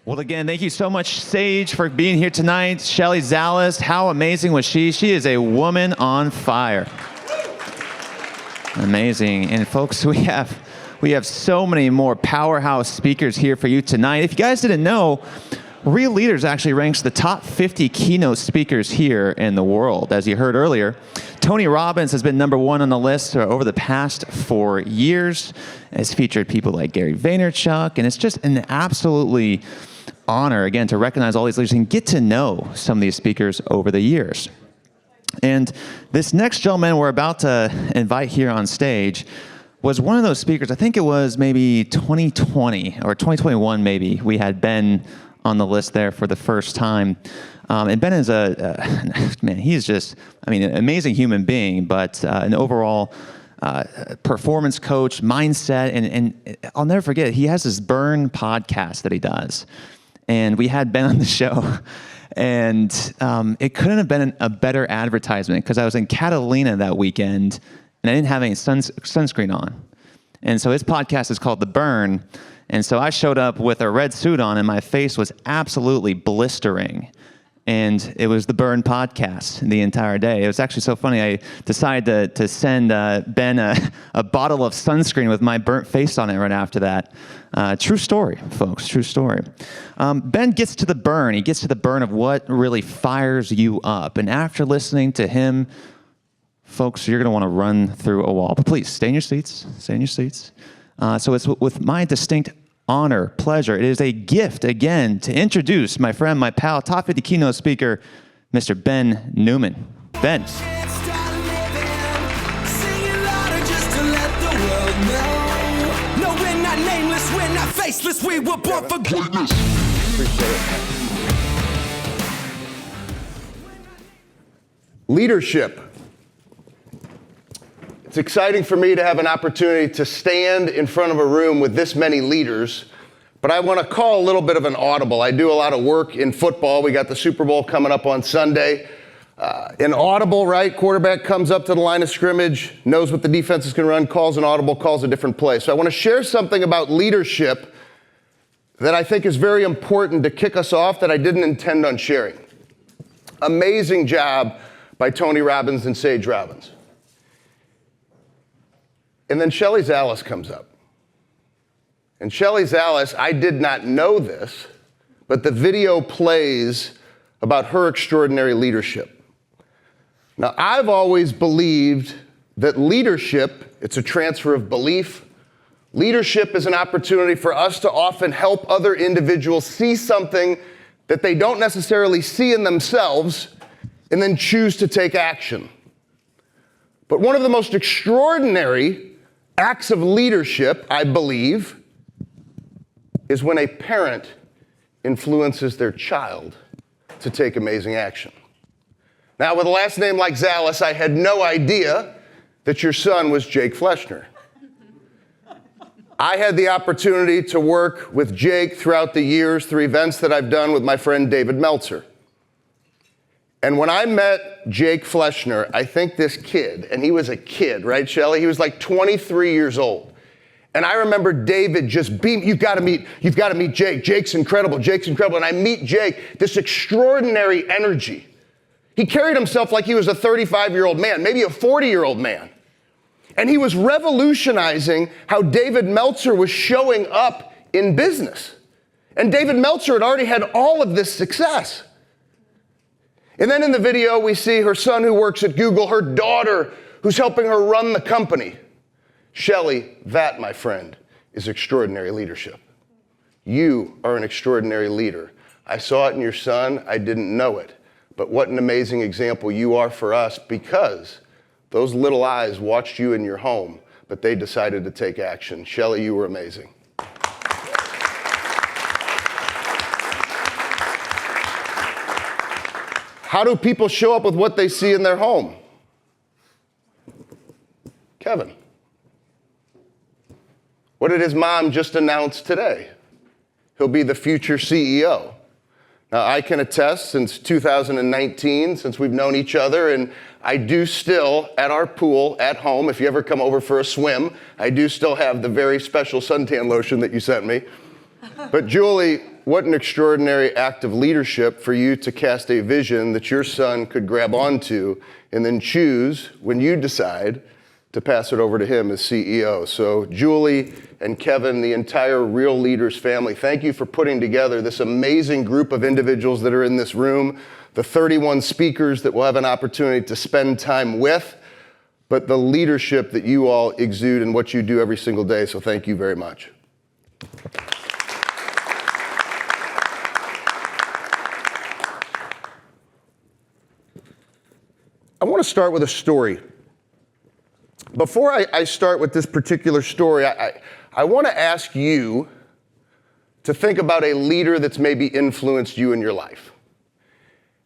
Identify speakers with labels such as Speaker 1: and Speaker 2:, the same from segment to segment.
Speaker 1: Well, again, thank you so much, Sage, for being here tonight. Shelly Zalas, how amazing was she? She is a woman on fire. Amazing. And folks, we have so many more powerhouse speakers here for you tonight. If you guys didn't know, Real Leaders actually ranks the top 50 keynote speakers here in the world. As you heard earlier, Tony Robbins has been #1 on the list over the past 4 years. It's featured people like Gary Vaynerchuk, and it's just an absolutely honor, again, to recognize all these leaders and get to know some of these speakers over the years. And this next gentleman we're about to invite here on stage was one of those speakers. I think it was maybe 2020 or 2021 maybe. We had Ben on the list there for the first time. And Ben is man, he's just, an amazing human being, but an overall performance coach, mindset, and I'll never forget, he has this Burn podcast that he does. And we had Ben on the show, and it couldn't have been a better advertisement because I was in Catalina that weekend, and I didn't have any sunscreen on. And so his podcast is called The Burn, and so I showed up with a red suit on, and my face was absolutely blistering. And it was the Burn podcast the entire day. It was actually so funny. I decided to send Ben a bottle of sunscreen with my burnt face on it right after that. True story, folks, true story. Ben gets to the burn. He gets to the burn of what really fires you up. And after listening to him, folks, you're going to want to run through a wall. But please, stay in your seats. Stay in your seats. So it's with my distinct honor, pleasure. It is a gift, again, to introduce my friend, my pal, top 50 keynote speaker, Mr. Ben Newman. Ben. Faceless, we were born for greatness. Appreciate it.
Speaker 2: Leadership. It's exciting for me to have an opportunity to stand in front of a room with this many leaders, but I want to call a little bit of an audible. I do a lot of work in football. We got the Super Bowl coming up on Sunday. An audible, right? Quarterback comes up to the line of scrimmage, knows what the defense is going to run, calls an audible, calls a different play. So I want to share something about leadership that I think is very important to kick us off that I didn't intend on sharing. Amazing job by Tony Robbins and Sage Robbins. And then Shelly Zalas comes up. And Shelly Zalas, I did not know this, but the video plays about her extraordinary leadership. Now, I've always believed that leadership, it's a transfer of belief. Leadership is an opportunity for us to often help other individuals see something that they don't necessarily see in themselves and then choose to take action. But one of the most extraordinary acts of leadership, I believe, is when a parent influences their child to take amazing action. Now, with a last name like Zalas, I had no idea that your son was Jake Fleshner. I had the opportunity to work with Jake throughout the years through events that I've done with my friend David Meltzer. And when I met Jake Fleshner, I think this kid, and he was a kid, right, Shelly? He was like 23 years old. And I remember David just beam, you've got to meet Jake. Jake's incredible. And I meet Jake, this extraordinary energy. He carried himself like he was a 35-year-old man, maybe a 40-year-old man. And he was revolutionizing how David Meltzer was showing up in business. And David Meltzer had already had all of this success. And then in the video, we see her son who works at Google, her daughter who's helping her run the company. Shelly, that, my friend, is extraordinary leadership. You are an extraordinary leader. I saw it in your son. I didn't know it. But what an amazing example you are for us, because those little eyes watched you in your home, but they decided to take action. Shelly, you were amazing. How do people show up with what they see in their home? Kevin. What did his mom just announce today? He'll be the future CEO. Now, I can attest since 2019, since we've known each other, and I do still, at our pool at home, if you ever come over for a swim, I do still have the very special suntan lotion that you sent me. But Julie, what an extraordinary act of leadership for you to cast a vision that your son could grab onto and then choose when you decide to pass it over to him as CEO. So Julie and Kevin, the entire Real Leaders family, thank you for putting together this amazing group of individuals that are in this room, the 31 speakers that we'll have an opportunity to spend time with, but the leadership that you all exude in what you do every single day. So thank you very much. I want to start with a story. Before I start with this particular story, I want to ask you to think about a leader that's maybe influenced you in your life.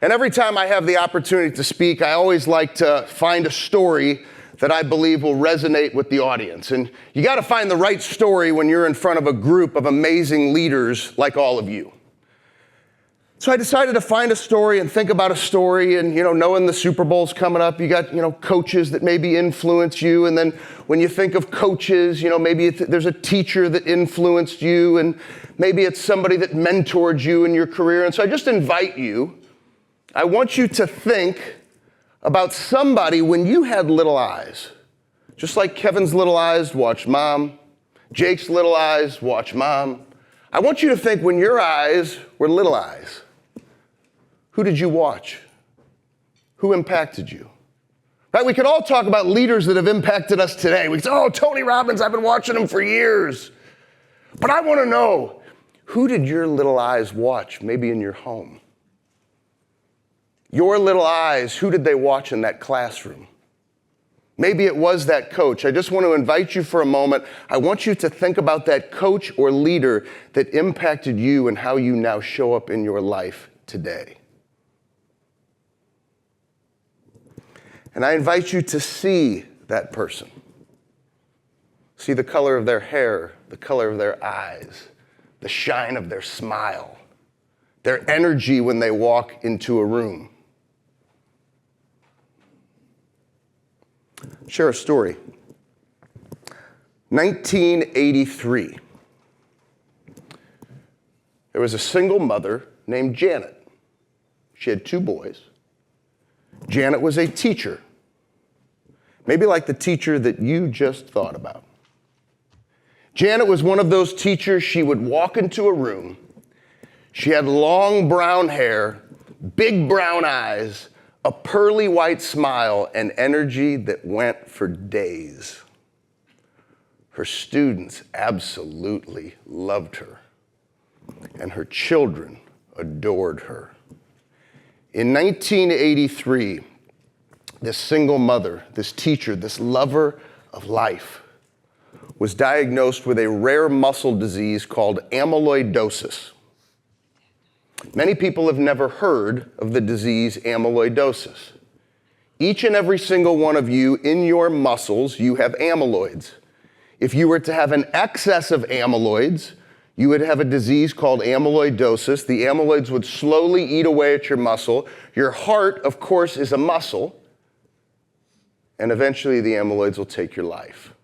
Speaker 2: And every time I have the opportunity to speak, I always like to find a story that I believe will resonate with the audience. And you got to find the right story when you're in front of a group of amazing leaders like all of you. So I decided to find a story and think about a story, and knowing the Super Bowl's coming up, you got coaches that maybe influence you, and then when you think of coaches, maybe there's a teacher that influenced you, and maybe it's somebody that mentored you in your career. And so I just invite you, I want you to think about somebody when you had little eyes. Just like Kevin's little eyes watched mom, Jake's little eyes watched mom. I want you to think when your eyes were little eyes. Who did you watch? Who impacted you? Right? We could all talk about leaders that have impacted us today. We say, oh, Tony Robbins, I've been watching him for years. But I want to know, who did your little eyes watch, maybe in your home? Your little eyes, who did they watch in that classroom? Maybe it was that coach. I just want to invite you for a moment. I want you to think about that coach or leader that impacted you and how you now show up in your life today. And I invite you to see that person. See the color of their hair, the color of their eyes, the shine of their smile, their energy when they walk into a room. Share a story. 1983. There was a single mother named Janet. She had 2 boys. Janet was a teacher, maybe like the teacher that you just thought about. Janet was one of those teachers, she would walk into a room. She had long brown hair, big brown eyes, a pearly white smile, and energy that went for days. Her students absolutely loved her, and her children adored her. In 1983, this single mother, this teacher, this lover of life, was diagnosed with a rare muscle disease called amyloidosis. Many people have never heard of the disease amyloidosis. Each and every single one of you, in your muscles, you have amyloids. If you were to have an excess of amyloids, you would have a disease called amyloidosis. The amyloids would slowly eat away at your muscle. Your heart, of course, is a muscle. And eventually the amyloids will take your life.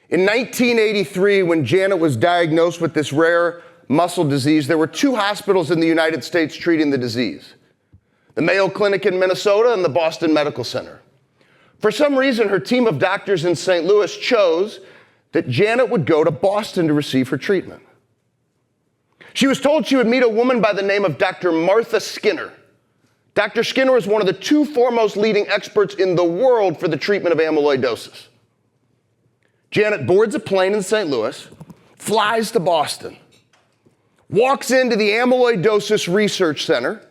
Speaker 2: In 1983, when Janet was diagnosed with this rare muscle disease, there were 2 hospitals in the United States treating the disease: the Mayo Clinic in Minnesota and the Boston Medical Center. For some reason, her team of doctors in St. Louis chose that Janet would go to Boston to receive her treatment. She was told she would meet a woman by the name of Dr. Martha Skinner. Dr. Skinner is one of the 2 foremost leading experts in the world for the treatment of amyloidosis. Janet boards a plane in St. Louis, flies to Boston, walks into the Amyloidosis Research Center,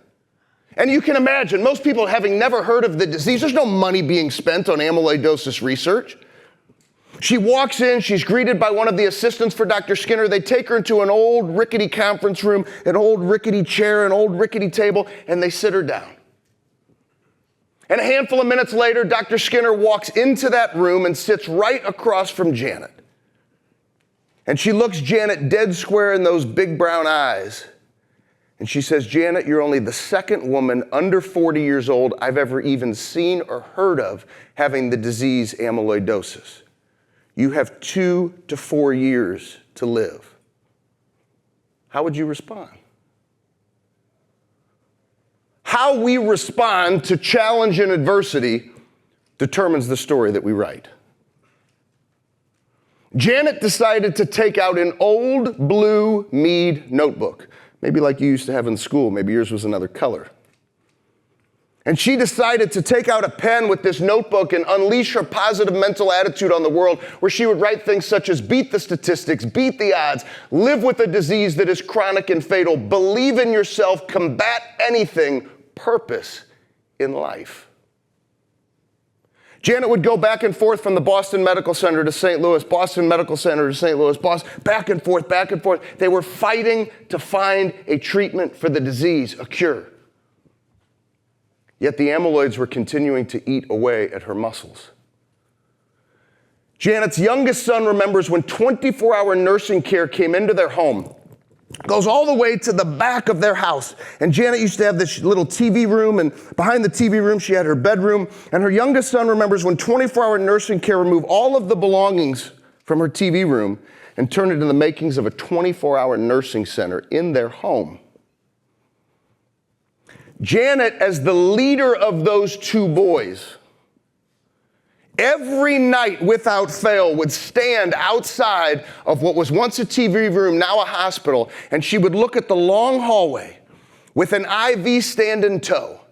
Speaker 2: and you can imagine, most people having never heard of the disease, there's no money being spent on amyloidosis research. She walks in, she's greeted by one of the assistants for Dr. Skinner. They take her into an old rickety conference room, an old rickety chair, an old rickety table, and they sit her down. And a handful of minutes later, Dr. Skinner walks into that room and sits right across from Janet. And she looks Janet dead square in those big brown eyes. And she says, Janet, you're only the 2nd woman under 40 years old I've ever even seen or heard of having the disease amyloidosis. You have 2 to 4 years to live. how would you respond? How we respond to challenge and adversity determines the story that we write. Janet decided to take out an old blue Mead notebook, maybe like you used to have in school, maybe yours was another color. And she decided to take out a pen with this notebook and unleash her positive mental attitude on the world, where she would write things such as beat the statistics, beat the odds, live with a disease that is chronic and fatal, believe in yourself, combat anything, purpose in life. Janet would go back and forth from the Boston Medical Center to St. Louis, Boston Medical Center to St. Louis, back and forth, back and forth. They were fighting to find a treatment for the disease, a cure. Yet the amyloids were continuing to eat away at her muscles. Janet's youngest son remembers when 24-hour nursing care came into their home. Goes all the way to the back of their house. And Janet used to have this little TV room, and behind the TV room she had her bedroom. And her youngest son remembers when 24-hour nursing care removed all of the belongings from her TV room and turned it into the makings of a 24-hour nursing center in their home. Janet, as the leader of those two boys, every night without fail would stand outside of what was once a TV room, now a hospital, and she would look at the long hallway with an IV stand in tow.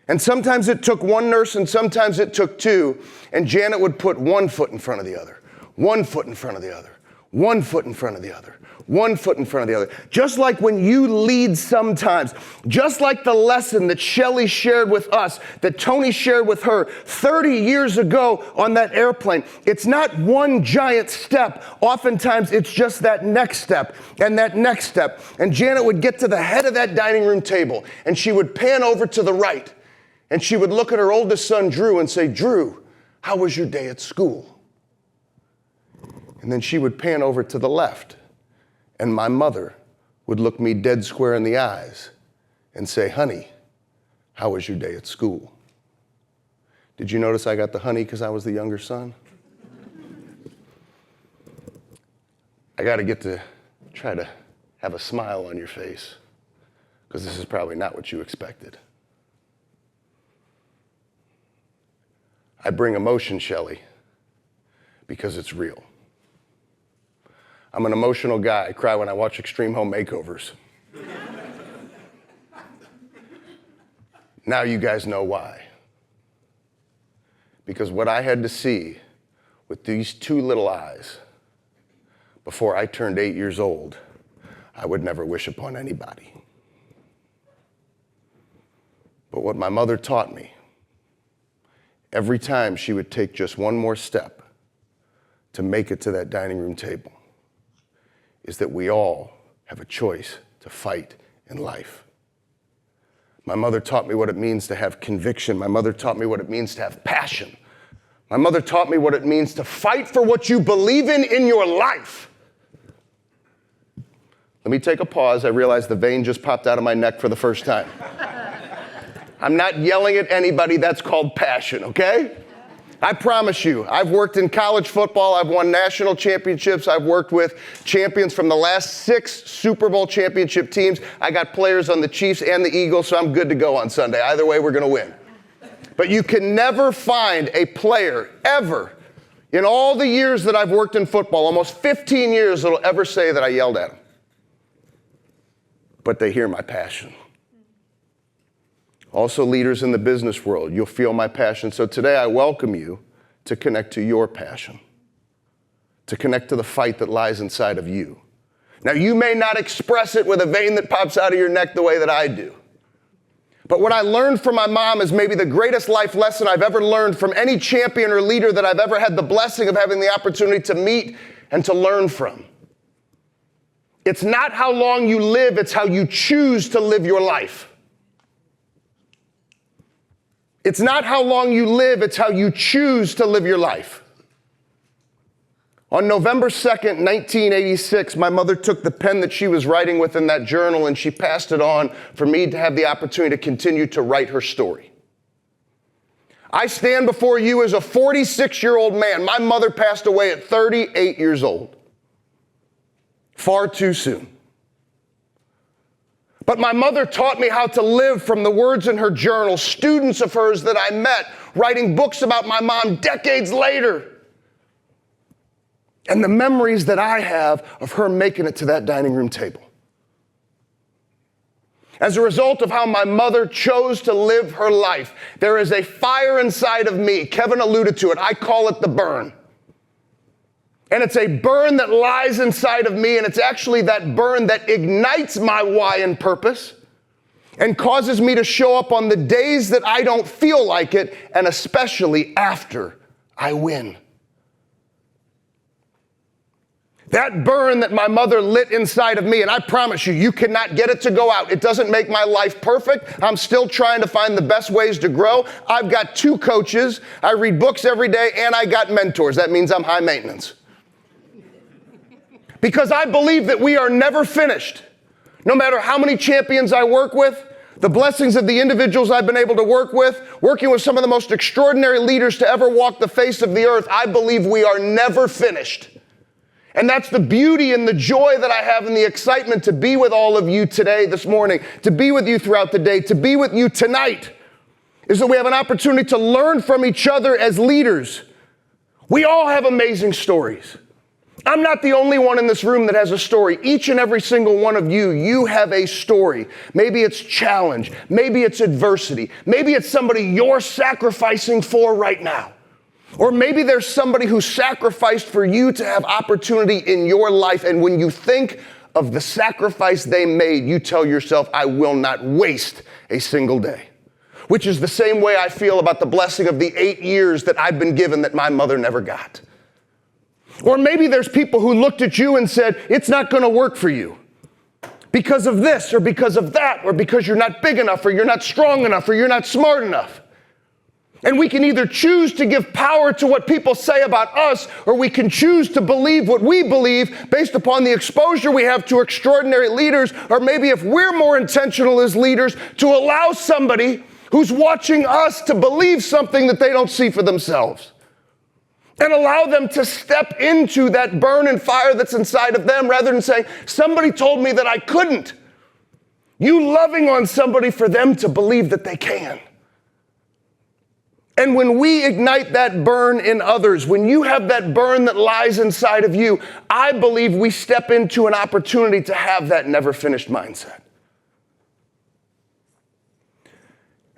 Speaker 2: And sometimes it took one nurse and sometimes it took two, and Janet would put one foot in front of the other, one foot in front of the other, one foot in front of the other, one foot in front of the other. Just like when you lead sometimes, just like the lesson that Shelley shared with us, that Tony shared with her 30 years ago on that airplane. It's not one giant step. Oftentimes it's just that next step and that next step. And Janet would get to the head of that dining room table and she would pan over to the right and she would look at her oldest son, Drew, and say, "Drew, how was your day at school?" And then she would pan over to the left. And my mother would look me dead square in the eyes and say, "Honey, how was your day at school?" Did you notice I got the honey because I was the younger son? I got to get to try to have a smile on your face because this is probably not what you expected. I bring emotion, Shelley, because it's real. I'm an emotional guy. I cry when I watch Extreme Home Makeovers. Now you guys know why. Because what I had to see with these two little eyes before I turned 8 years old, I would never wish upon anybody. But what my mother taught me, every time she would take just one more step to make it to that dining room table, is that we all have a choice to fight in life. My mother taught me what it means to have conviction. My mother taught me what it means to have passion. My mother taught me what it means to fight for what you believe in your life. Let me take a pause. I realize the vein just popped out of my neck for the first time. I'm not yelling at anybody. That's called passion, okay? I promise you, I've worked in college football. I've won national championships. I've worked with champions from the last 6 Super Bowl championship teams. I got players on the Chiefs and the Eagles, so I'm good to go on Sunday. Either way, we're going to win. But you can never find a player ever in all the years that I've worked in football, almost 15 years, that'll ever say that I yelled at them. But they hear my passion. Also, leaders in the business world, you'll feel my passion. So today I welcome you to connect to your passion, to connect to the fight that lies inside of you. Now, you may not express it with a vein that pops out of your neck the way that I do. But what I learned from my mom is maybe the greatest life lesson I've ever learned from any champion or leader that I've ever had the blessing of having the opportunity to meet and to learn from. It's not how long you live, it's how you choose to live your life. It's not how long you live, it's how you choose to live your life. On November 2nd, 1986, my mother took the pen that she was writing with in that journal and she passed it on for me to have the opportunity to continue to write her story. I stand before you as a 46-year-old man. My mother passed away at 38 years old. Far too soon. But my mother taught me how to live from the words in her journal, students of hers that I met, writing books about my mom decades later. And the memories that I have of her making it to that dining room table. As a result of how my mother chose to live her life, there is a fire inside of me. Kevin alluded to it. I call it the burn. And it's a burn that lies inside of me, and it's actually that burn that ignites my why and purpose and causes me to show up on the days that I don't feel like it, and especially after I win. That burn that my mother lit inside of me, and I promise you, you cannot get it to go out. It doesn't make my life perfect. I'm still trying to find the best ways to grow. I've got 2 coaches. I read books every day, and I got mentors. That means I'm high maintenance. Because I believe that we are never finished. No matter how many champions I work with, the blessings of the individuals I've been able to work with, working with some of the most extraordinary leaders to ever walk the face of the earth, I believe we are never finished. And that's the beauty and the joy that I have and the excitement to be with all of you today, this morning, to be with you throughout the day, to be with you tonight, is that we have an opportunity to learn from each other as leaders. We all have amazing stories. I'm not the only one in this room that has a story. Each and every single one of you, you have a story. Maybe it's challenge. Maybe it's adversity. Maybe it's somebody you're sacrificing for right now. Or maybe there's somebody who sacrificed for you to have opportunity in your life, and when you think of the sacrifice they made, you tell yourself, I will not waste a single day. Which is the same way I feel about the blessing of the 8 years that I've been given that my mother never got. Or maybe there's people who looked at you and said, it's not going to work for you because of this or because of that, or because you're not big enough, or you're not strong enough, or you're not smart enough. And we can either choose to give power to what people say about us, or we can choose to believe what we believe based upon the exposure we have to extraordinary leaders, or maybe if we're more intentional as leaders, to allow somebody who's watching us to believe something that they don't see for themselves. And allow them to step into that burn and fire that's inside of them, rather than saying, somebody told me that I couldn't. You loving on somebody for them to believe that they can. And when we ignite that burn in others, when you have that burn that lies inside of you, I believe we step into an opportunity to have that never finished mindset.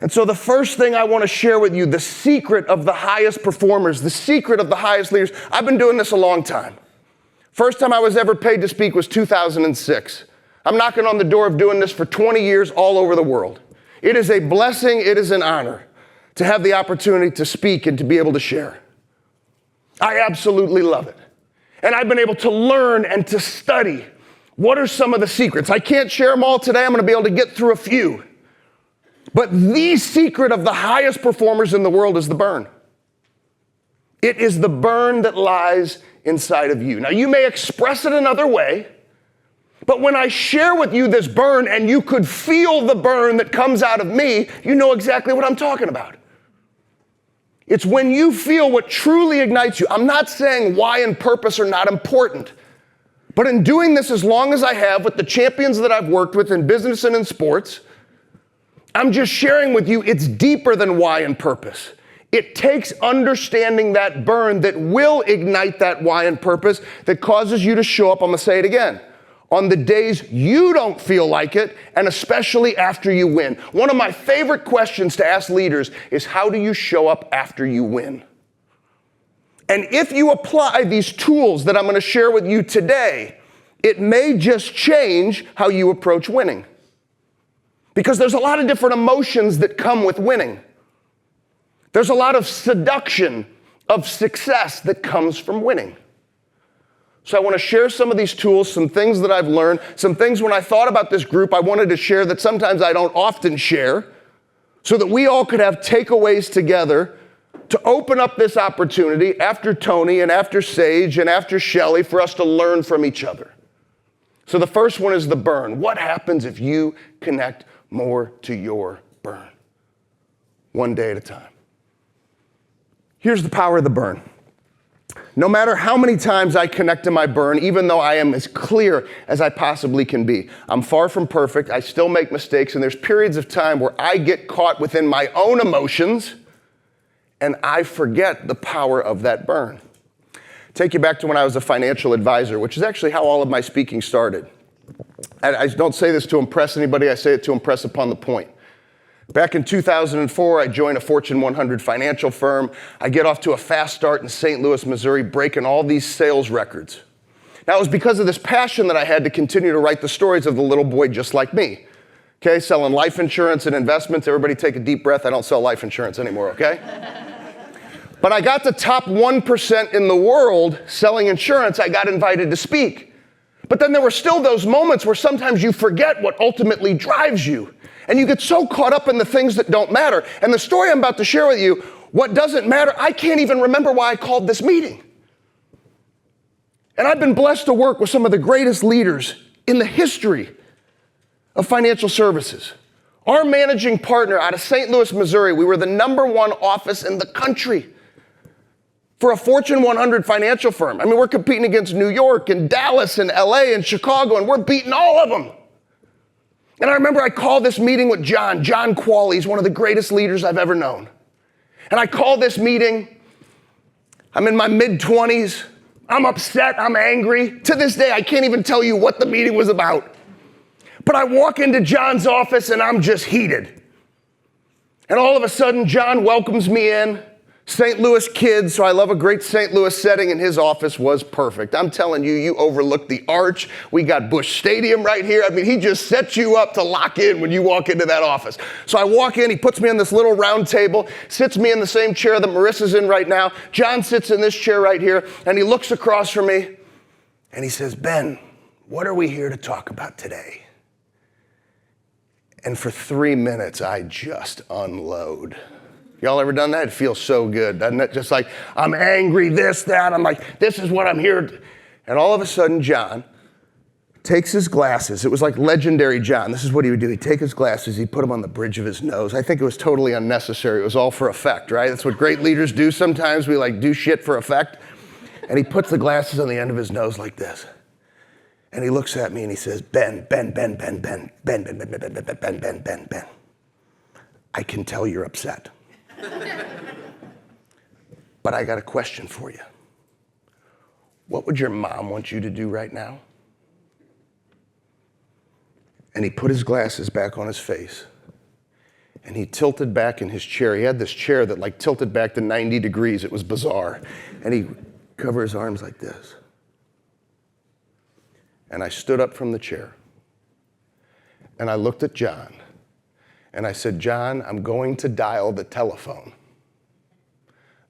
Speaker 2: And so the first thing I want to share with you, the secret of the highest performers, the secret of the highest leaders, I've been doing this a long time. First time I was ever paid to speak was 2006. I'm knocking on the door of doing this for 20 years all over the world. It is a blessing, it is an honor to have the opportunity to speak and to be able to share. I absolutely love it. And I've been able to learn and to study what are some of the secrets. I can't share them all today. I'm going to be able to get through a few. But the secret of the highest performers in the world is the burn. It is the burn that lies inside of you. Now, you may express it another way, but when I share with you this burn and you could feel the burn that comes out of me, you know exactly what I'm talking about. It's when you feel what truly ignites you. I'm not saying why and purpose are not important, but in doing this as long as I have with the champions that I've worked with in business and in sports, I'm just sharing with you it's deeper than why and purpose. It takes understanding that burn that will ignite that why and purpose that causes you to show up, I'm going to say it again, on the days you don't feel like it, and especially after you win. One of my favorite questions to ask leaders is, how do you show up after you win? And if you apply these tools that I'm going to share with you today, it may just change how you approach winning. Because there's a lot of different emotions that come with winning. There's a lot of seduction of success that comes from winning. So I want to share some of these tools, some things that I've learned, some things when I thought about this group I wanted to share that sometimes I don't often share, so that we all could have takeaways together to open up this opportunity after Tony and after Sage and after Shelley for us to learn from each other. So the first one is the burn. What happens if you connect more to your burn? One day at a time. Here's the power of the burn. No matter how many times I connect to my burn, even though I am as clear as I possibly can be, I'm far from perfect. I still make mistakes, and there's periods of time where I get caught within my own emotions, and I forget the power of that burn. Take you back to when I was a financial advisor, which is actually how all of my speaking started. I don't say this to impress anybody, I say it to impress upon the point. Back in 2004, I joined a Fortune 100 financial firm. I get off to a fast start in St. Louis, Missouri, breaking all these sales records. Now, it was because of this passion that I had to continue to write the stories of the little boy just like me. Okay, selling life insurance and investments. Everybody take a deep breath. I don't sell life insurance anymore, okay? But I got the top 1% in the world selling insurance. I got invited to speak. But then there were still those moments where sometimes you forget what ultimately drives you. And you get so caught up in the things that don't matter. And the story I'm about to share with you, what doesn't matter, I can't even remember why I called this meeting. And I've been blessed to work with some of the greatest leaders in the history of financial services. Our managing partner out of St. Louis, Missouri, we were the #1 office in the country for a Fortune 100 financial firm. I mean, we're competing against New York and Dallas and LA and Chicago, and we're beating all of them. And I remember I called this meeting with John Qualley. He's one of the greatest leaders I've ever known. And I called this meeting. I'm in my mid-20s. I'm upset. I'm angry. To this day, I can't even tell you what the meeting was about. But I walk into John's office and I'm just heated. And all of a sudden, John welcomes me in. St. Louis kid, so I love a great St. Louis setting, and his office was perfect. I'm telling you, you overlook the arch. We got Busch Stadium right here. I mean, he just sets you up to lock in when you walk into that office. So I walk in, he puts me on this little round table, sits me in the same chair that Marissa's in right now. John sits in this chair right here, and he looks across from me, and he says, "Ben, what are we here to talk about today?" And for 3 minutes, I just unload. Y'all ever done that? It feels so good, doesn't it? Just like, I'm angry, this, that. I'm like, this is what I'm here to. And all of a sudden, John takes his glasses. It was like legendary John. This is what he would do. He'd take his glasses, he'd put them on the bridge of his nose. I think it was totally unnecessary. It was all for effect, right? That's what great leaders do sometimes. We like do shit for effect. And he puts the glasses on the end of his nose like this. And he looks at me and he says, Ben. I can tell you're upset. But I got a question for you. What would your mom want you to do right now? And he put his glasses back on his face. And he tilted back in his chair. He had this chair that like tilted back to 90 degrees. It was bizarre. And he covered his arms like this. And I stood up from the chair. And I looked at John. And I said, "John, I'm going to dial the telephone."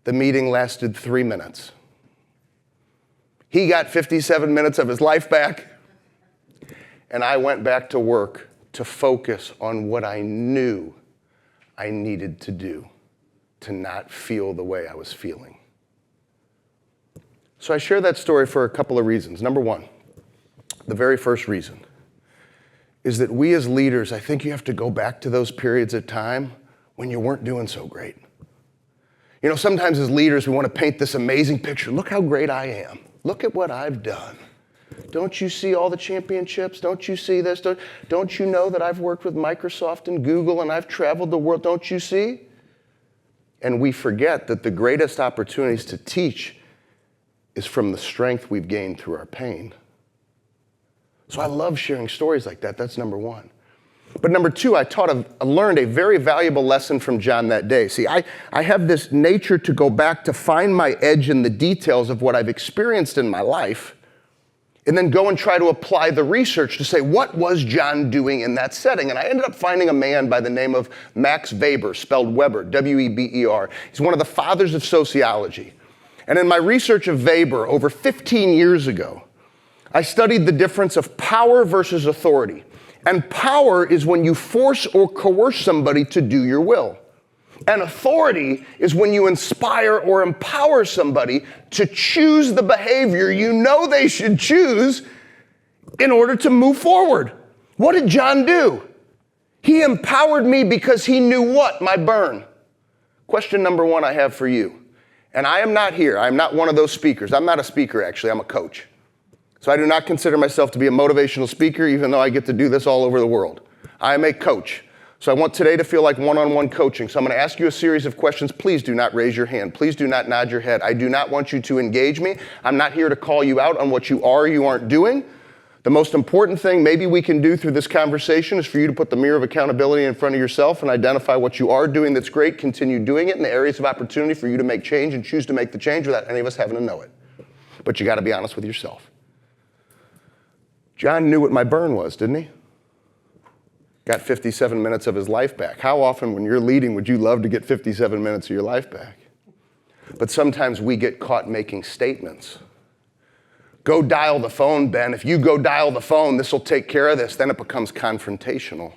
Speaker 2: The meeting lasted 3 minutes. He got 57 minutes of his life back. And I went back to work to focus on what I knew I needed to do to not feel the way I was feeling. So I share that story for a couple of reasons. Number one, the very first reason is that we as leaders, I think you have to go back to those periods of time when you weren't doing so great. You know, sometimes as leaders, we want to paint this amazing picture. Look how great I am. Look at what I've done. Don't you see all the championships? Don't you see this? Don't you know that I've worked with Microsoft and Google and I've traveled the world? Don't you see? And we forget that the greatest opportunities to teach is from the strength we've gained through our pain. So I love sharing stories like that. That's number one. But number two, I learned a very valuable lesson from John that day. See, I have this nature to go back to find my edge in the details of what I've experienced in my life, and then go and try to apply the research to say, what was John doing in that setting? And I ended up finding a man by the name of Max Weber, spelled Weber, W-E-B-E-R. He's one of the fathers of sociology. And in my research of Weber over 15 years ago, I studied the difference of power versus authority. And power is when you force or coerce somebody to do your will. And authority is when you inspire or empower somebody to choose the behavior you know they should choose in order to move forward. What did John do? He empowered me because he knew what? My burn. Question number one I have for you. And I am not here. I'm not one of those speakers. I'm not a speaker, actually. I'm a coach. So I do not consider myself to be a motivational speaker, even though I get to do this all over the world. I am a coach. So I want today to feel like one-on-one coaching. So I'm going to ask you a series of questions. Please do not raise your hand. Please do not nod your head. I do not want you to engage me. I'm not here to call you out on what you are or you aren't doing. The most important thing maybe we can do through this conversation is for you to put the mirror of accountability in front of yourself and identify what you are doing that's great, continue doing it in the areas of opportunity for you to make change and choose to make the change without any of us having to know it. But you got to be honest with yourself. John knew what my burn was, didn't he? Got 57 minutes of his life back. How often when you're leading would you love to get 57 minutes of your life back? But sometimes we get caught making statements. Go dial the phone, Ben. If you go dial the phone, this will take care of this. Then it becomes confrontational.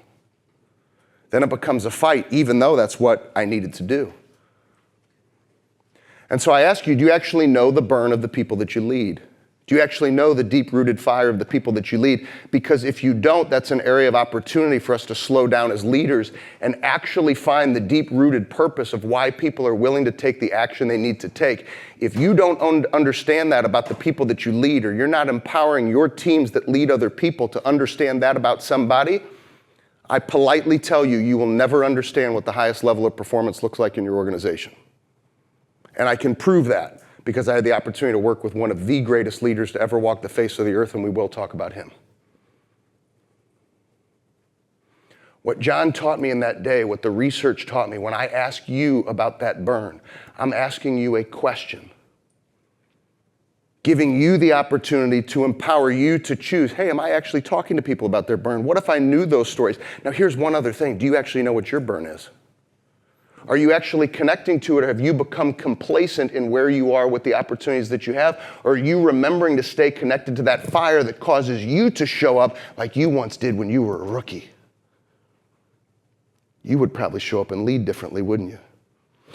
Speaker 2: Then it becomes a fight, even though that's what I needed to do. And so I ask you, do you actually know the burn of the people that you lead? Do you actually know the deep-rooted fire of the people that you lead? Because if you don't, that's an area of opportunity for us to slow down as leaders and actually find the deep-rooted purpose of why people are willing to take the action they need to take. If you don't understand that about the people that you lead, or you're not empowering your teams that lead other people to understand that about somebody, I politely tell you, you will never understand what the highest level of performance looks like in your organization. And I can prove that, because I had the opportunity to work with one of the greatest leaders to ever walk the face of the earth, and we will talk about him. What John taught me in that day, what the research taught me, when I ask you about that burn, I'm asking you a question, giving you the opportunity to empower you to choose, hey, am I actually talking to people about their burn? What if I knew those stories? Now, here's one other thing. Do you actually know what your burn is? Are you actually connecting to it, or have you become complacent in where you are with the opportunities that you have? Or are you remembering to stay connected to that fire that causes you to show up like you once did when you were a rookie? You would probably show up and lead differently, wouldn't you?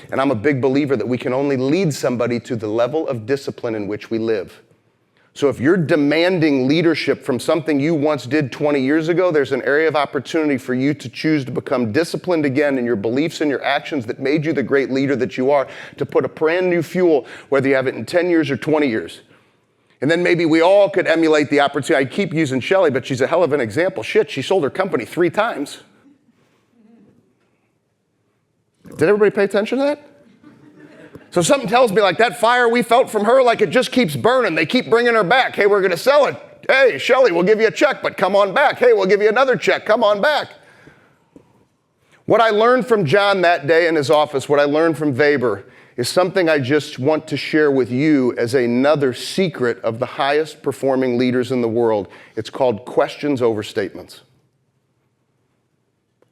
Speaker 2: And I'm a big believer that we can only lead somebody to the level of discipline in which we live. So if you're demanding leadership from something you once did 20 years ago, there's an area of opportunity for you to choose to become disciplined again in your beliefs and your actions that made you the great leader that you are, to put a brand new fuel, whether you have it in 10 years or 20 years. And then maybe we all could emulate the opportunity. I keep using Shelley, but she's a hell of an example. Shit, she sold her company 3 times. Did everybody pay attention to that? So something tells me like that fire we felt from her, like it just keeps burning. They keep bringing her back. Hey, we're going to sell it. Hey, Shelley, we'll give you a check, but come on back. Hey, we'll give you another check. Come on back. What I learned from John that day in his office, what I learned from Weber, is something I just want to share with you as another secret of the highest performing leaders in the world. It's called questions over statements.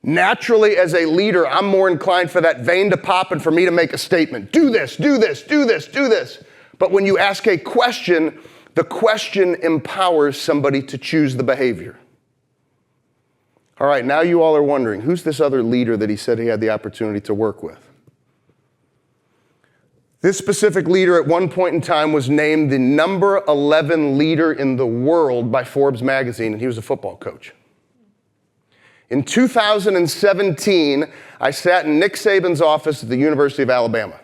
Speaker 2: Naturally, as a leader, I'm more inclined for that vein to pop and for me to make a statement. Do this, do this, do this, do this. But when you ask a question, the question empowers somebody to choose the behavior. All right, now you all are wondering, who's this other leader that he said he had the opportunity to work with? This specific leader at one point in time was named the number 11 leader in the world by Forbes magazine, and he was a football coach. In 2017, I sat in Nick Saban's office at the University of Alabama.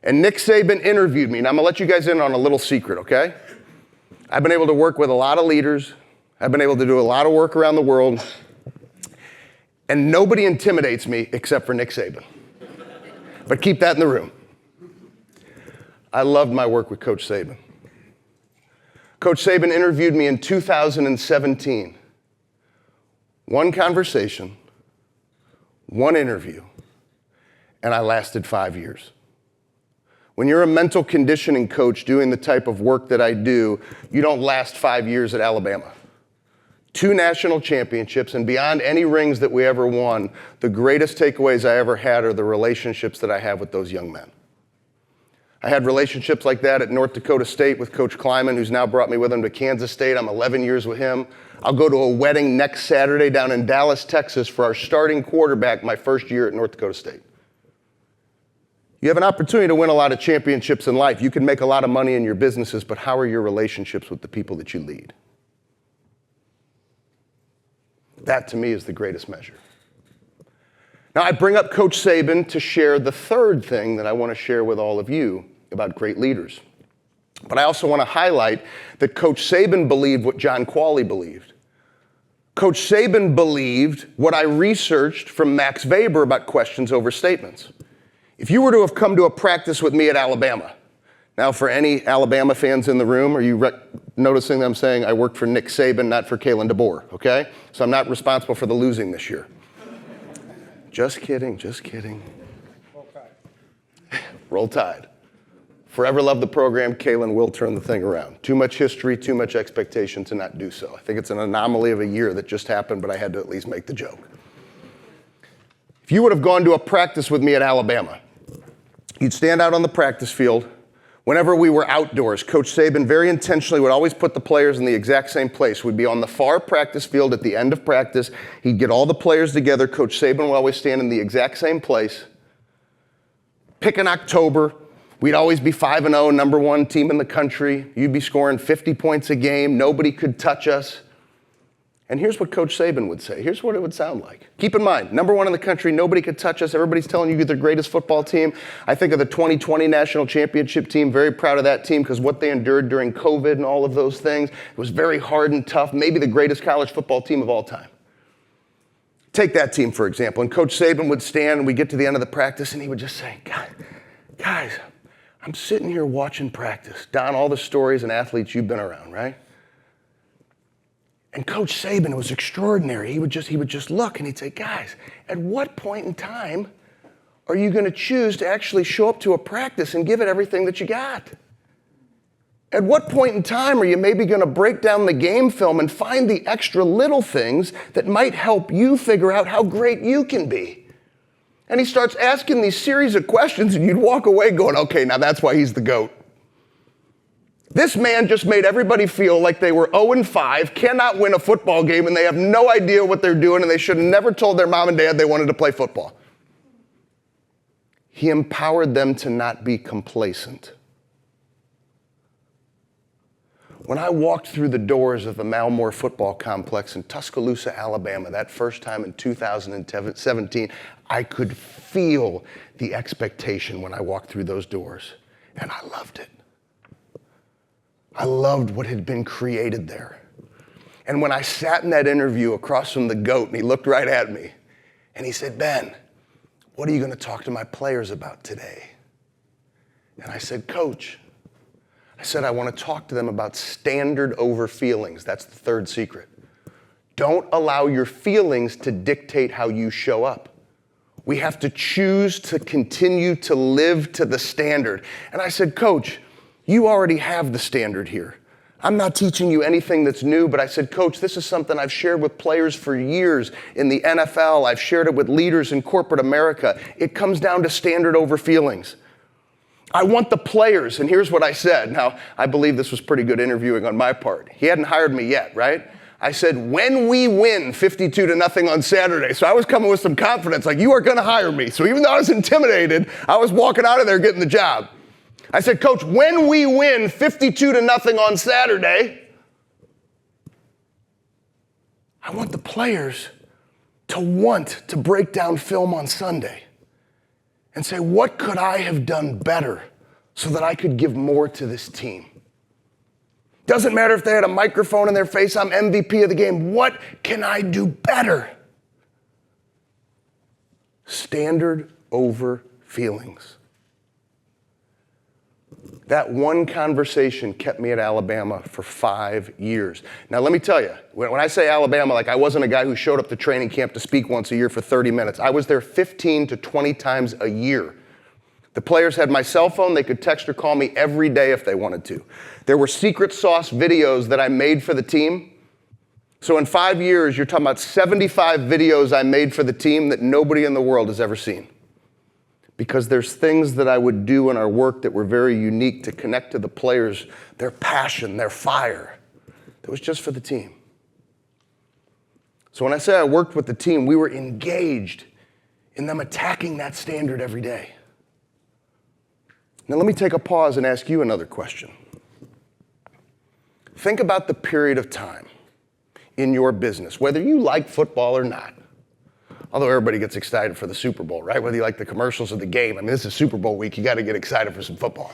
Speaker 2: And Nick Saban interviewed me, and I'm going to let you guys in on a little secret, okay? I've been able to work with a lot of leaders. I've been able to do a lot of work around the world. And nobody intimidates me except for Nick Saban. But keep that in the room. I loved my work with Coach Saban. Coach Saban interviewed me in 2017. One conversation, one interview, and I lasted 5 years. When you're a mental conditioning coach doing the type of work that I do, you don't last 5 years at Alabama. 2 national championships, and beyond any rings that we ever won, the greatest takeaways I ever had are the relationships that I have with those young men. I had relationships like that at North Dakota State with Coach Kleiman, who's now brought me with him to Kansas State. I'm 11 years with him. I'll go to a wedding next Saturday down in Dallas, Texas for our starting quarterback my first year at North Dakota State. You have an opportunity to win a lot of championships in life. You can make a lot of money in your businesses, but how are your relationships with the people that you lead? That to me is the greatest measure. Now, I bring up Coach Saban to share the third thing that I want to share with all of you about great leaders. But I also want to highlight that Coach Saban believed what John Qualley believed. Coach Saban believed what I researched from Max Weber about questions over statements. If you were to have come to a practice with me at Alabama, now for any Alabama fans in the room, are you noticing them saying I worked for Nick Saban, not for Kalen DeBoer, okay? So I'm not responsible for the losing this year. Just kidding, just kidding.
Speaker 3: Roll Tide.
Speaker 2: Roll Tide. Forever love the program. Kalen will turn the thing around. Too much history, too much expectation to not do so. I think it's an anomaly of a year that just happened, but I had to at least make the joke. If you would have gone to a practice with me at Alabama, you'd stand out on the practice field. Whenever we were outdoors, Coach Saban very intentionally would always put the players in the exact same place. We'd be on the far practice field at the end of practice. He'd get all the players together. Coach Saban would always stand in the exact same place. Pick an October. We'd always be 5-0, number one team in the country. You'd be scoring 50 points a game. Nobody could touch us. And here's what Coach Saban would say. Here's what it would sound like. Keep in mind, number one in the country, nobody could touch us. Everybody's telling you you're the greatest football team. I think of the 2020 national championship team, very proud of that team because what they endured during COVID and all of those things, it was very hard and tough, maybe the greatest college football team of all time. Take that team, for example, and Coach Saban would stand and we'd get to the end of the practice and he would just say, guys, I'm sitting here watching practice. Don, all the stories and athletes you've been around, right? And Coach Saban was extraordinary. He would just look and he'd say, guys, at what point in time are you going to choose to actually show up to a practice and give it everything that you got? At what point in time are you maybe going to break down the game film and find the extra little things that might help you figure out how great you can be? And he starts asking these series of questions and you'd walk away going, okay, now that's why he's the GOAT. This man just made everybody feel like they were 0-5, cannot win a football game, and they have no idea what they're doing, and they should have never told their mom and dad they wanted to play football. He empowered them to not be complacent. When I walked through the doors of the Malmore Football Complex in Tuscaloosa, Alabama, that first time in 2017, I could feel the expectation when I walked through those doors, and I loved it. I loved what had been created there. And when I sat in that interview across from the GOAT, and he looked right at me, and he said, Ben, what are you going to talk to my players about today? And I said, Coach, I want to talk to them about standard over feelings. That's the third secret. Don't allow your feelings to dictate how you show up. We have to choose to continue to live to the standard. And I said, Coach, you already have the standard here. I'm not teaching you anything that's new, but I said, Coach, this is something I've shared with players for years in the NFL. I've shared it with leaders in corporate America. It comes down to standard over feelings. I want the players, and here's what I said. Now, I believe this was pretty good interviewing on my part. He hadn't hired me yet, right? I said, when we win 52-0 on Saturday. So I was coming with some confidence, like, you are going to hire me. So even though I was intimidated, I was walking out of there getting the job. I said, Coach, when we win 52-0 on Saturday, I want the players to want to break down film on Sunday and say, what could I have done better so that I could give more to this team? Doesn't matter if they had a microphone in their face, I'm MVP of the game. What can I do better? Standard over feelings. That one conversation kept me at Alabama for 5 years. Now, let me tell you, when I say Alabama, like I wasn't a guy who showed up to training camp to speak once a year for 30 minutes. I was there 15 to 20 times a year. The players had my cell phone. They could text or call me every day if they wanted to. There were secret sauce videos that I made for the team. So in 5 years, you're talking about 75 videos I made for the team that nobody in the world has ever seen. Because there's things that I would do in our work that were very unique to connect to the players, their passion, their fire. That was just for the team. So when I say I worked with the team, we were engaged in them attacking that standard every day. Now let me take a pause and ask you another question. Think about the period of time in your business, whether you like football or not. Although everybody gets excited for the Super Bowl, right? Whether you like the commercials or the game. I mean, this is Super Bowl week. You got to get excited for some football.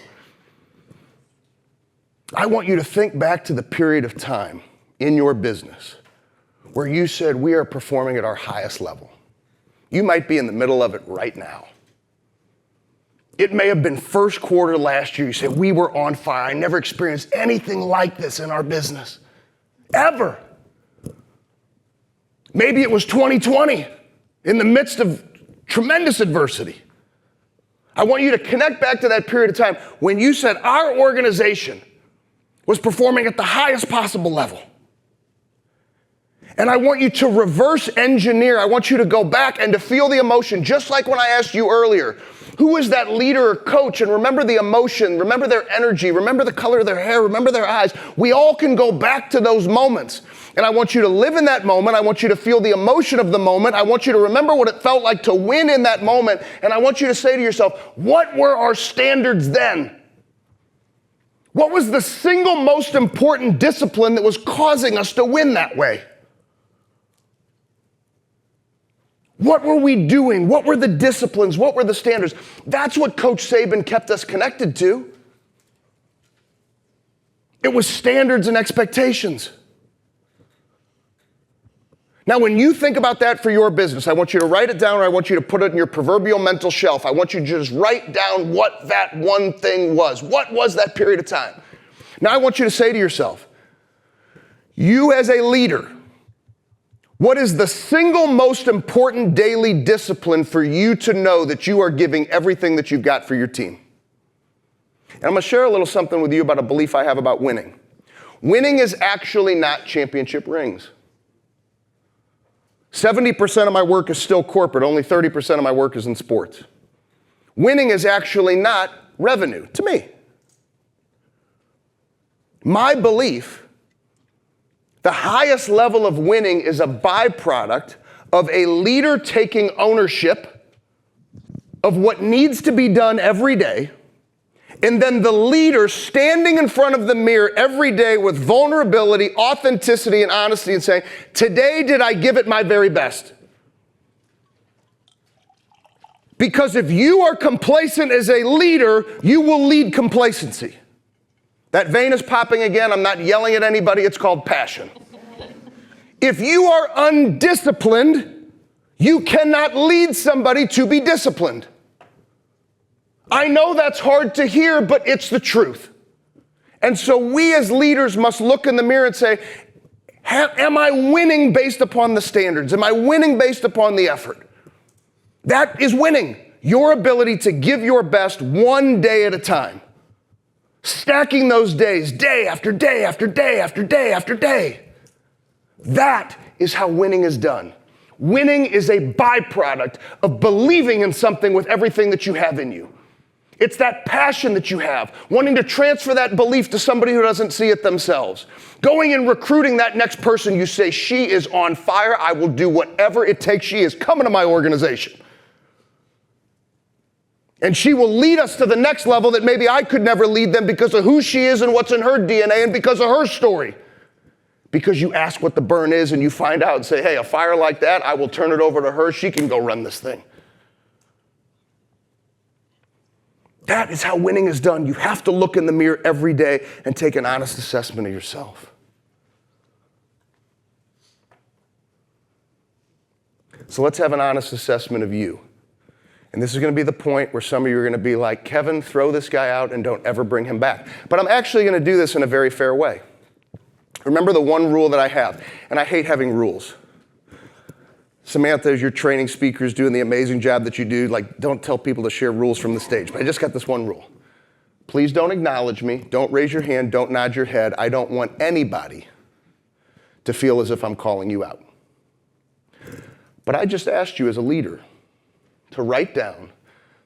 Speaker 2: I want you to think back to the period of time in your business where you said, we are performing at our highest level. You might be in the middle of it right now. It may have been first quarter last year. You said, we were on fire. I never experienced anything like this in our business, ever. Maybe it was 2020 in the midst of tremendous adversity. I want you to connect back to that period of time when you said our organization was performing at the highest possible level. And I want you to reverse engineer. I want you to go back and to feel the emotion, just like when I asked you earlier, who is that leader or coach? And remember the emotion, remember their energy, remember the color of their hair, remember their eyes. We all can go back to those moments. And I want you to live in that moment. I want you to feel the emotion of the moment. I want you to remember what it felt like to win in that moment. And I want you to say to yourself, what were our standards then? What was the single most important discipline that was causing us to win that way? What were we doing? What were the disciplines? What were the standards? That's what Coach Saban kept us connected to. It was standards and expectations. Now, when you think about that for your business, I want you to write it down, or I want you to put it in your proverbial mental shelf. I want you to just write down what that one thing was. What was that period of time? Now, I want you to say to yourself, you as a leader, what is the single most important daily discipline for you to know that you are giving everything that you've got for your team? And I'm going to share a little something with you about a belief I have about winning. Winning is actually not championship rings. 70% of my work is still corporate. Only 30% of my work is in sports. Winning is actually not revenue to me. My belief, the highest level of winning is a byproduct of a leader taking ownership of what needs to be done every day, and then the leader standing in front of the mirror every day with vulnerability, authenticity, and honesty and saying, today did I give it my very best? Because if you are complacent as a leader, you will lead complacency. That vein is popping again. I'm not yelling at anybody. It's called passion. If you are undisciplined, you cannot lead somebody to be disciplined. I know that's hard to hear, but it's the truth. And so we as leaders must look in the mirror and say, am I winning based upon the standards? Am I winning based upon the effort? That is winning. Your ability to give your best one day at a time. Stacking those days, day after day after day after day after day. That is how winning is done. Winning is a byproduct of believing in something with everything that you have in you. It's that passion that you have, wanting to transfer that belief to somebody who doesn't see it themselves. Going and recruiting that next person, you say, she is on fire, I will do whatever it takes. She is coming to my organization. And she will lead us to the next level that maybe I could never lead them because of who she is and what's in her DNA and because of her story. Because you ask what the burn is and you find out and say, hey, a fire like that, I will turn it over to her. She can go run this thing. That is how winning is done. You have to look in the mirror every day and take an honest assessment of yourself. So let's have an honest assessment of you. And this is going to be the point where some of you are going to be like, Kevin, throw this guy out and don't ever bring him back. But I'm actually going to do this in a very fair way. Remember the one rule that I have, and I hate having rules. Samantha, as your training speaker, is doing the amazing job that you do. Like, don't tell people to share rules from the stage. But I just got this one rule. Please don't acknowledge me. Don't raise your hand. Don't nod your head. I don't want anybody to feel as if I'm calling you out. But I just asked you as a leader to write down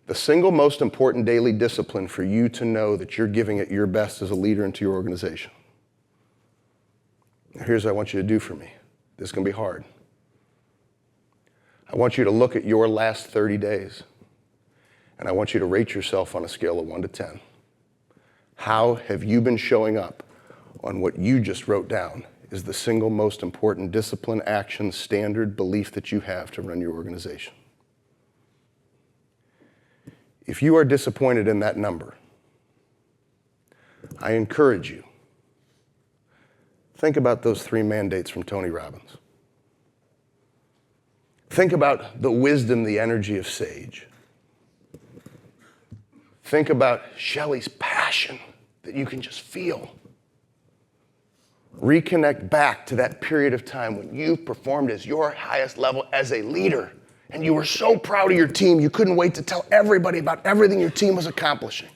Speaker 2: the single most important daily discipline for you to know that you're giving it your best as a leader into your organization. Now, here's what I want you to do for me. This is going to be hard. I want you to look at your last 30 days, and I want you to rate yourself on a scale of 1 to 10. How have you been showing up on what you just wrote down is the single most important discipline, action, standard, belief that you have to run your organization. If you are disappointed in that number, I encourage you, think about those 3 mandates from Tony Robbins. Think about the wisdom, the energy of Sage. Think about Shelley's passion that you can just feel. Reconnect back to that period of time when you performed as your highest level as a leader, and you were so proud of your team, you couldn't wait to tell everybody about everything your team was accomplishing.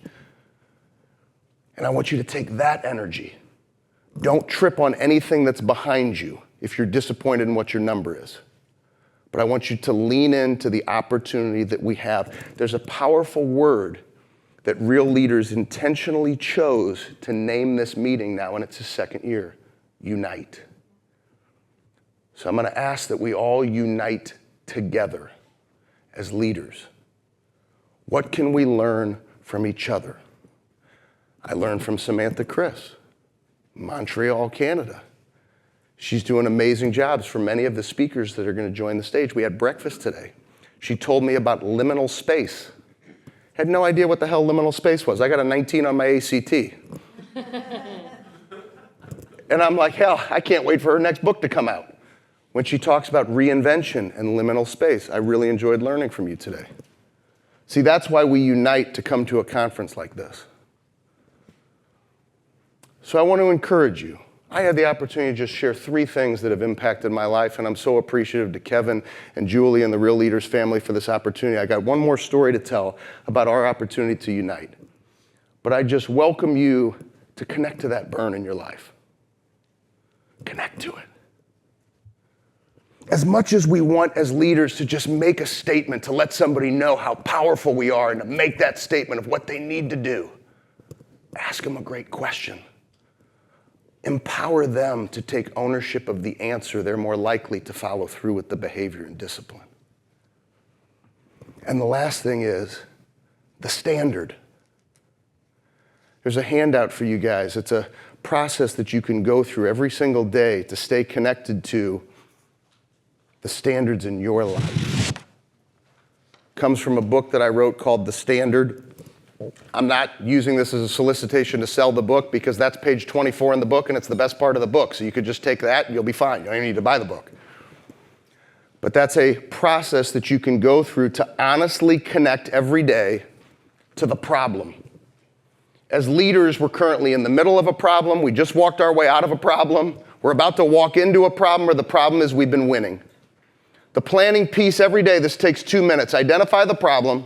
Speaker 2: And I want you to take that energy. Don't trip on anything that's behind you if you're disappointed in what your number is. But I want you to lean into the opportunity that we have. There's a powerful word that real leaders intentionally chose to name this meeting now, and it's the 2nd year: unite. So I'm going to ask that we all unite together as leaders. What can we learn from each other? I learned from Samantha Chris, Montreal, Canada. She's doing amazing jobs for many of the speakers that are going to join the stage. We had breakfast today. She told me about liminal space. Had no idea what the hell liminal space was. I got a 19 on my ACT. And I'm like, hell, I can't wait for her next book to come out. When she talks about reinvention and liminal space, I really enjoyed learning from you today. See, that's why we unite to come to a conference like this. So I want to encourage you. I had the opportunity to just share 3 things that have impacted my life, and I'm so appreciative to Kevin and Julie and the Real Leaders family for this opportunity. I got one more story to tell about our opportunity to unite. But I just welcome you to connect to that burn in your life. Connect to it. As much as we want as leaders to just make a statement, to let somebody know how powerful we are and to make that statement of what they need to do, ask them a great question. Empower them to take ownership of the answer. They're more likely to follow through with the behavior and discipline. And the last thing is the standard. There's a handout for you guys. It's a process that you can go through every single day to stay connected to the standards in your life. Comes from a book that I wrote called The Standard. I'm not using this as a solicitation to sell the book because that's page 24 in the book and it's the best part of the book. So you could just take that and you'll be fine. You don't even need to buy the book. But that's a process that you can go through to honestly connect every day to the problem. As leaders, we're currently in the middle of a problem. We just walked our way out of a problem. We're about to walk into a problem, or the problem is we've been winning. The planning piece every day, this takes 2 minutes. Identify the problem,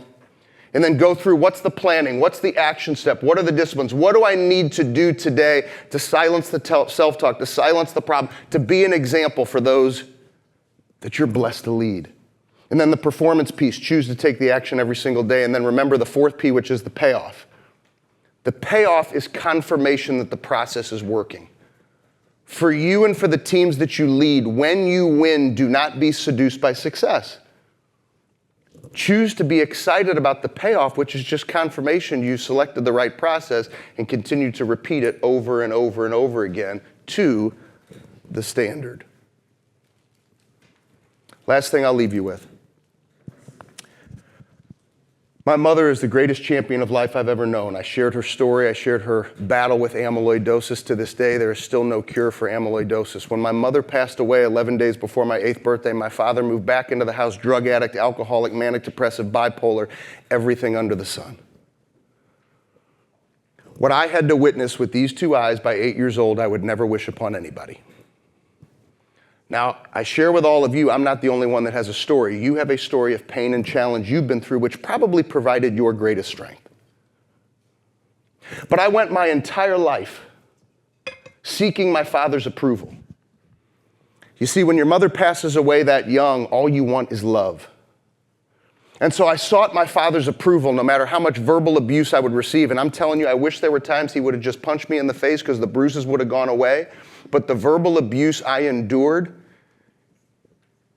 Speaker 2: and then go through what's the planning, what's the action step, what are the disciplines, what do I need to do today to silence the self-talk, to silence the problem, to be an example for those that you're blessed to lead. And then the performance piece, choose to take the action every single day. And then remember the 4th P, which is the payoff. The payoff is confirmation that the process is working. For you and for the teams that you lead, when you win, do not be seduced by success. Choose to be excited about the payoff, which is just confirmation you selected the right process, and continue to repeat it over and over and over again to the standard. Last thing I'll leave you with. My mother is the greatest champion of life I've ever known. I shared her story. I shared her battle with amyloidosis. To this day, there is still no cure for amyloidosis. When my mother passed away 11 days before my 8th birthday, my father moved back into the house, drug addict, alcoholic, manic depressive, bipolar, everything under the sun. What I had to witness with these 2 eyes by 8 years old, I would never wish upon anybody. Now, I share with all of you, I'm not the only one that has a story. You have a story of pain and challenge you've been through, which probably provided your greatest strength. But I went my entire life seeking my father's approval. You see, when your mother passes away that young, all you want is love. And so I sought my father's approval no matter how much verbal abuse I would receive. And I'm telling you, I wish there were times he would have just punched me in the face because the bruises would have gone away. But the verbal abuse I endured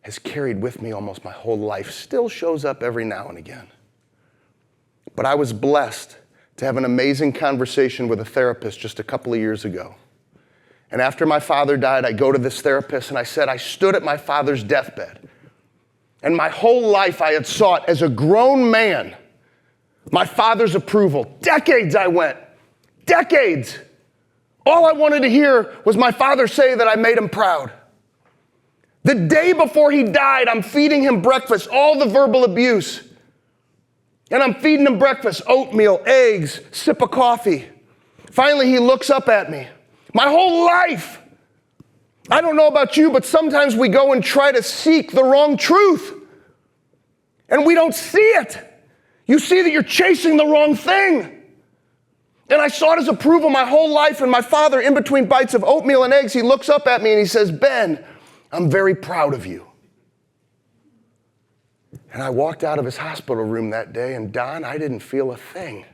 Speaker 2: has carried with me almost my whole life, still shows up every now and again. But I was blessed to have an amazing conversation with a therapist just a couple of years ago. And after my father died, I go to this therapist and I said, I stood at my father's deathbed. And my whole life I had sought as a grown man my father's approval. Decades I went. Decades. All I wanted to hear was my father say that I made him proud. The day before he died, I'm feeding him breakfast, all the verbal abuse. And I'm feeding him breakfast, oatmeal, eggs, sip of coffee. Finally, he looks up at me. My whole life. I don't know about you, but sometimes we go and try to seek the wrong truth. And we don't see it. You see that you're chasing the wrong thing. And I sought his approval my whole life, and my father, in between bites of oatmeal and eggs, he looks up at me and he says, Ben, I'm very proud of you. And I walked out of his hospital room that day, and Don, I didn't feel a thing.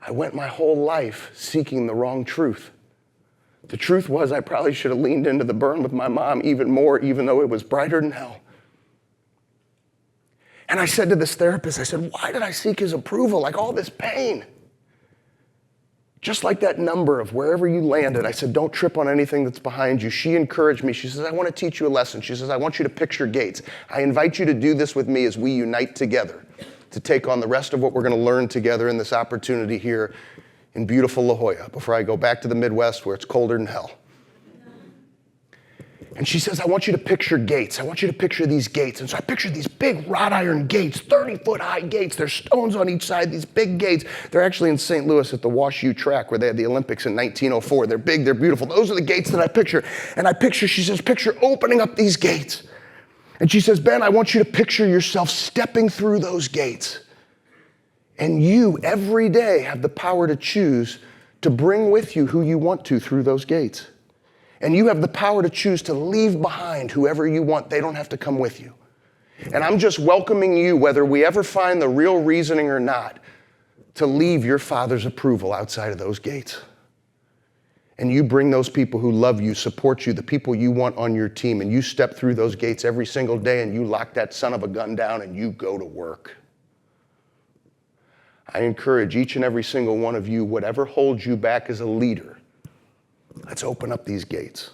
Speaker 2: I went my whole life seeking the wrong truth. The truth was I probably should have leaned into the burn with my mom even more, even though it was brighter than hell. And I said to this therapist, I said, why did I seek his approval? Like all this pain. Just like that number of wherever you landed, I said, don't trip on anything that's behind you. She encouraged me. She says, I want to teach you a lesson. She says, I want you to picture gates. I invite you to do this with me as we unite together to take on the rest of what we're going to learn together in this opportunity here in beautiful La Jolla before I go back to the Midwest where it's colder than hell. And she says, I want you to picture gates. I want you to picture these gates. And so I pictured these big wrought iron gates, 30-foot high gates. There's stones on each side, these big gates. They're actually in St. Louis at the Wash U track where they had the Olympics in 1904. They're big, they're beautiful. Those are the gates that I picture. And I picture, she says, picture opening up these gates. And she says, Ben, I want you to picture yourself stepping through those gates. And you, every day, have the power to choose to bring with you who you want to through those gates. And you have the power to choose to leave behind whoever you want. They don't have to come with you. And I'm just welcoming you, whether we ever find the real reasoning or not, to leave your Father's approval outside of those gates. And you bring those people who love you, support you, the people you want on your team, and you step through those gates every single day and you lock that son of a gun down and you go to work. I encourage each and every single one of you, whatever holds you back as a leader, let's open up these gates.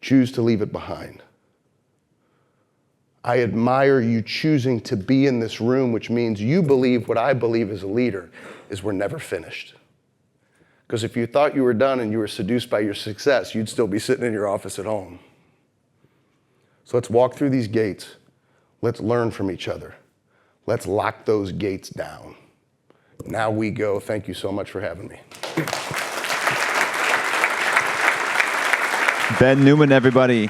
Speaker 2: Choose to leave it behind. I admire you choosing to be in this room, which means you believe what I believe as a leader is we're never finished. Because if you thought you were done and you were seduced by your success, you'd still be sitting in your office at home. So let's walk through these gates. Let's learn from each other. Let's lock those gates down. Now we go. Thank you so much for having me.
Speaker 1: Ben Newman, everybody.